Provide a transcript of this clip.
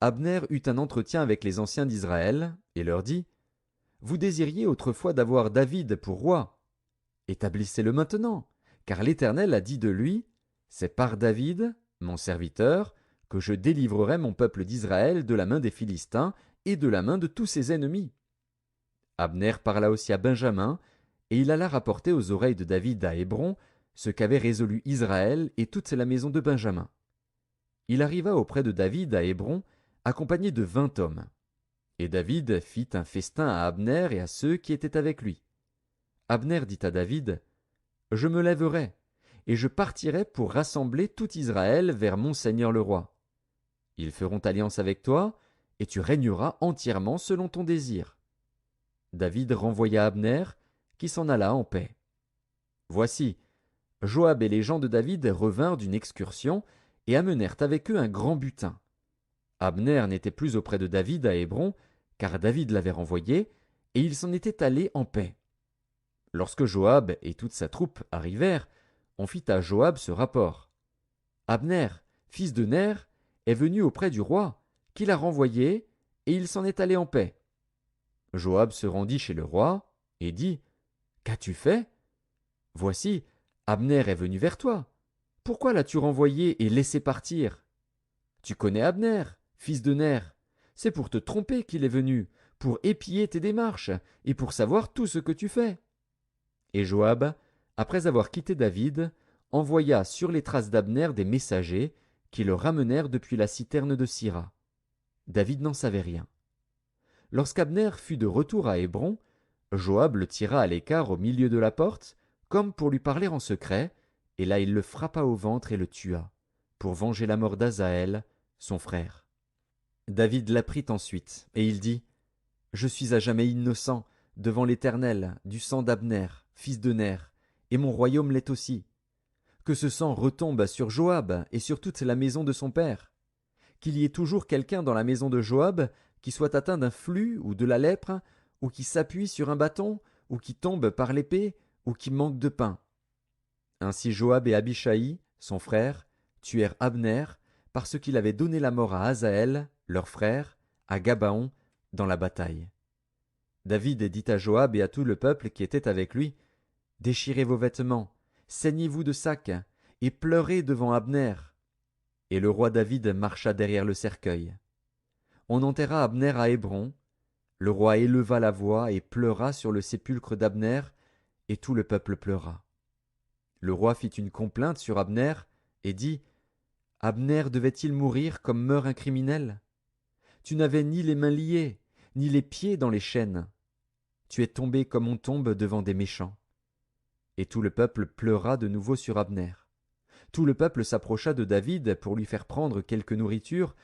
Abner eut un entretien avec les anciens d'Israël, et leur dit, Vous désiriez autrefois d'avoir David pour roi. Établissez-le maintenant, car l'Éternel a dit de lui, C'est par David, mon serviteur, que je délivrerai mon peuple d'Israël de la main des Philistins et de la main de tous ses ennemis. Abner parla aussi à Benjamin, et il alla rapporter aux oreilles de David à Hébron ce qu'avait résolu Israël et toute la maison de Benjamin. Il arriva auprès de David à Hébron, accompagné de 20 hommes. Et David fit un festin à Abner et à ceux qui étaient avec lui. Abner dit à David, Je me lèverai, et je partirai pour rassembler tout Israël vers mon seigneur le roi. Ils feront alliance avec toi, et tu régneras entièrement selon ton désir. David renvoya Abner, qui s'en alla en paix. Voici, Joab et les gens de David revinrent d'une excursion et amenèrent avec eux un grand butin. Abner n'était plus auprès de David à Hébron, car David l'avait renvoyé, et il s'en était allé en paix. Lorsque Joab et toute sa troupe arrivèrent, on fit à Joab ce rapport. Abner, fils de Ner, est venu auprès du roi, qui l'a renvoyé, et il s'en est allé en paix. Joab se rendit chez le roi, et dit, Qu'as-tu fait? Voici, Abner est venu vers toi. Pourquoi l'as-tu renvoyé et laissé partir? Tu connais Abner, fils de Ner. C'est pour te tromper qu'il est venu, pour épier tes démarches, et pour savoir tout ce que tu fais. Et Joab, après avoir quitté David, envoya sur les traces d'Abner des messagers, qui le ramenèrent depuis la citerne de Sira. David n'en savait rien. Lorsqu'Abner fut de retour à Hébron, Joab le tira à l'écart au milieu de la porte, comme pour lui parler en secret, et là il le frappa au ventre et le tua, pour venger la mort d'Asaël, son frère. David l'apprit ensuite, et il dit, Je suis à jamais innocent, devant l'Éternel, du sang d'Abner, fils de Ner, et mon royaume l'est aussi. Que ce sang retombe sur Joab et sur toute la maison de son père. Qu'il y ait toujours quelqu'un dans la maison de Joab qui soit atteint d'un flux ou de la lèpre, ou qui s'appuie sur un bâton, ou qui tombe par l'épée, ou qui manque de pain. Ainsi Joab et Abishai, son frère, tuèrent Abner, parce qu'il avait donné la mort à Asaël, leur frère, à Gabaon, dans la bataille. David dit à Joab et à tout le peuple qui était avec lui, Déchirez vos vêtements, saignez-vous de sacs, et pleurez devant Abner. Et le roi David marcha derrière le cercueil. On enterra Abner à Hébron. Le roi éleva la voix et pleura sur le sépulcre d'Abner, et tout le peuple pleura. Le roi fit une complainte sur Abner, et dit, Abner devait-il mourir comme meurt un criminel? Tu n'avais ni les mains liées, ni les pieds dans les chaînes. Tu es tombé comme on tombe devant des méchants. Et tout le peuple pleura de nouveau sur Abner. Tout le peuple s'approcha de David pour lui faire prendre quelque nourriture,